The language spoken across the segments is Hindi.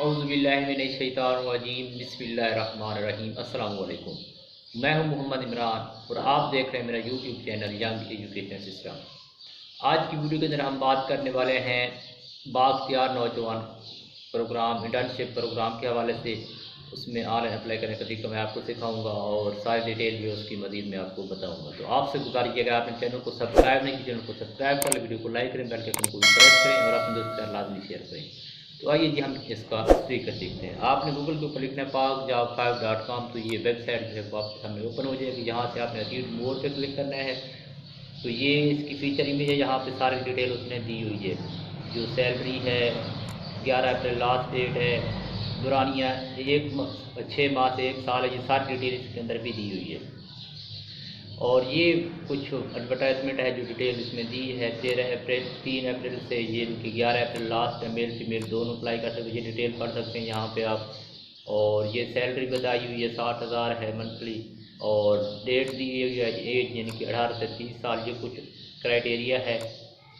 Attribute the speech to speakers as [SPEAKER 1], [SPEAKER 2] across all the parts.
[SPEAKER 1] औज़ुबिल्लाहिमिनश्शैतानिर्रजीम बिस्मिल्लाहिर्रहमानिर्रहीम। अस्सलाम वालेकुम। मैं हूं मोहम्मद इमरान और आप देख रहे हैं मेरा YouTube channel young education system. आज की वीडियो के अंदर हम बात करने वाले हैं बाख्तियार नौजवान प्रोग्राम, इंटर्नशिप प्रोग्राम के हवाले से। उसमें ऑनलाइन अप्लाई करने का तरीका मैं आपको सिखाऊंगा और सारी डिटेल भी उसकी मज़ीद मैं आपको बताऊंगा। तो आपसे गुजारिश है कि आपने चैनल को सब्सक्राइब नहीं किया, चैनल को सब्सक्राइब करें, वीडियो को लाइक करें, बेल के आइकन को प्रेस करें और अपने दोस्तों के साथ लाजमी शेयर करें। तो आइए जी हम इसका तरीका सीखते हैं। आपने गूगल के ऊपर लिखना है pakjob5.com। तो ये वेबसाइट जो है वो आपके सामने ओपन हो जाएगी। यहाँ से आपने रीड मोर पे क्लिक करना है। तो ये इसकी फीचर इमेज है, यहाँ पे सारी डिटेल उसने दी हुई है। जो सैलरी है, 11 अप्रैल लास्ट डेट है, दुरानिया 6 माह से 1 साल है, ये सारी डिटेल इसके अंदर भी दी हुई है। और ये कुछ एडवर्टाइजमेंट है जो डिटेल इसमें दी है। 3 अप्रैल से ये 11 अप्रैल लास्ट है, मेल फीमेल दोनों अप्लाई कर सकते हैं। ये डिटेल पढ़ सकते हैं यहाँ पे आप। और ये सैलरी बताई हुई है 60,000 है मंथली। और डेट दी हुई है एज, यानी कि 18 से 30 साल, ये कुछ क्राइटेरिया है।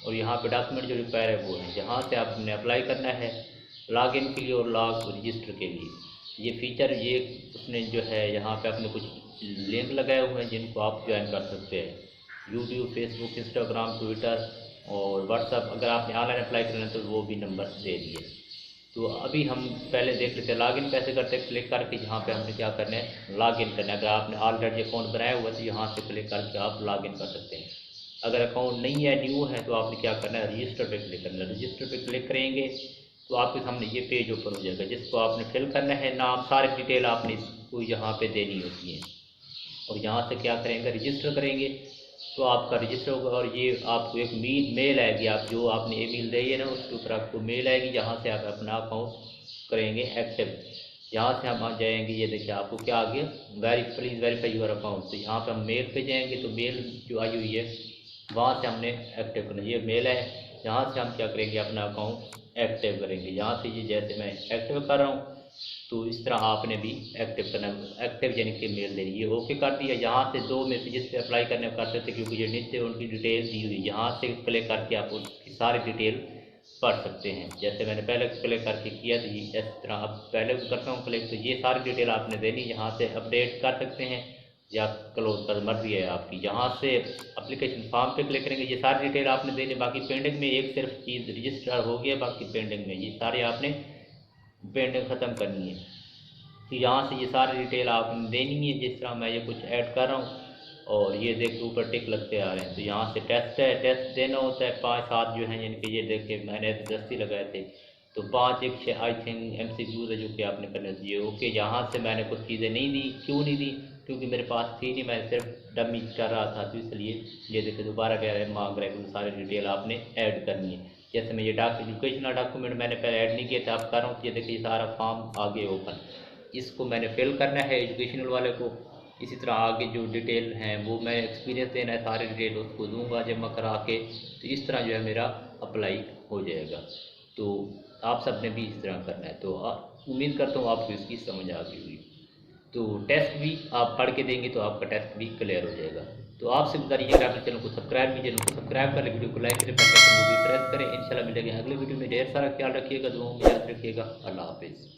[SPEAKER 1] और यहाँ पे डॉक्यूमेंट जो रिक्वायर है वो है। यहाँ से आपने अप्लाई करना है लॉगिन के लिए और लॉग रजिस्टर के लिए। ये फीचर ये उसने जो है यहाँ पे अपने कुछ लिंक लगाए हुए हैं जिनको आप ज्वाइन कर सकते हैं। यूट्यूब, फेसबुक, इंस्टाग्राम, ट्विटर और व्हाट्सअप। अगर आपने ऑनलाइन अप्लाई करना है तो वो भी नंबर दे दिए। तो अभी हम पहले देख लेते हैं लॉगिन कैसे करते हैं। क्लिक करके यहाँ पे हमने क्या करना है, लॉगिन करना है। अगर आपने ऑलरेडी अकाउंट बनाया हुआ है तो यहाँ से क्लिक करके आप लॉगिन कर सकते हैं। अगर अकाउंट नहीं है, न्यू है, तो आपने क्या करना है, रजिस्टर पे क्लिक करना है। रजिस्टर पे क्लिक करेंगे तो आपके सामने ये पेज ओपन हो जाएगा जिसको आपने फिल करना है। नाम, सारी डिटेल आपने इसको यहाँ पे देनी होती है। और यहाँ से क्या करेंगे, रजिस्टर करेंगे तो आपका रजिस्टर होगा। और ये आपको एक मेल आएगी, आप जो आपने ईमेल दी है ना उसके ऊपर आपको मेल आएगी। जहाँ से आप अपना अकाउंट करेंगे एक्टिव। यहाँ से हम आ जाएंगे, ये देखिए आपको क्या आ गया, प्लीज़ वेरीफाई यूर अकाउंट। तो यहाँ पर हम मेल पे जाएंगे तो मेल जो आई हुई है वहाँ से हमने एक्टिव करना। ये मेल है, यहाँ से हम क्या करेंगे, अपना अकाउंट एक्टिव करेंगे। यहाँ से ये जैसे मैं एक्टिव कर रहा हूँ तो इस तरह आपने भी एक्टिव करना। एक्टिव यानी कि मेल देनी। ये ओके कर दिया। यहाँ से 2 मैसेजेस पे अप्लाई करने कर सकते थे क्योंकि ये नीचे उनकी डिटेल दी हुई। यहाँ से क्लिक करके आप उसकी सारी डिटेल पढ़ सकते हैं। जैसे मैंने पहले क्लिक करके किया थी, इस तरह अब पहले करता हूँ क्लिक तो ये सारी डिटेल आपने देनी। यहाँ से अपडेट कर सकते हैं या क्लोज कर, मर्जी है आपकी। यहाँ से एप्लीकेशन फॉर्म पे क्लिक करेंगे, ये सारी डिटेल आपने देनी। बाकी पेंडिंग में एक सिर्फ चीज़ रजिस्टर हो गया, बाकी पेंडिंग में ये सारे आपने पेंडिंग ख़त्म करनी है। तो यहाँ से ये सारी डिटेल आपने देनी है। जिस तरह मैं ये कुछ ऐड कर रहा हूँ और ये देखिए ऊपर टिक लगते आ रहे हैं। तो यहाँ से टेस्ट है, टेस्ट देना होता है। 5-7 जो हैं, यानी कि ये देखिए मैंने 10 ही लगाए थे तो 5 एक आई थिंक MCQs है जो कि आपने करने चाहिए। ओके, यहाँ से मैंने कुछ चीज़ें नहीं दी। क्यों नहीं दी, क्योंकि मेरे पास थी नहीं, मैं सिर्फ डमी कर रहा था। तो इसलिए ये देखिए दोबारा कह रहे हैं मांग रहे हैं, सारी डिटेल आपने ऐड करनी है। जैसे मैं ये एजुकेशनल डॉक्यूमेंट मैंने पहले ऐड नहीं किया था, आप कर रहा हूँ। तो ये देखिए सारा फॉर्म आगे ओपन, इसको मैंने फिल करना है एजुकेशनल वाले को। इसी तरह आगे जो डिटेल हैं वो मैं एक्सपीरियंस देना है, सारी डिटेल उसको दूंगा जमा करा के। तो इस तरह जो है मेरा अप्लाई हो जाएगा। तो आप सब ने भी इस तरह करना है। तो उम्मीद करता हूँ आपको इसकी समझ आ गई हुई। तो टेस्ट भी आप पढ़ के देंगे तो आपका टेस्ट भी क्लियर हो जाएगा। तो आपसे गुजारिश है अपने चैनल को सब्सक्राइब कीजिए, चैनल को सब्सक्राइब करें, वीडियो को लाइक करें, बेल आइकन को भी प्रेस करें। इंशाल्लाह मिलेंगे अगले वीडियो में। ढेर सारा ख्याल रखिएगा, दुआओं में याद रखिएगा। अल्लाह हाफिज़।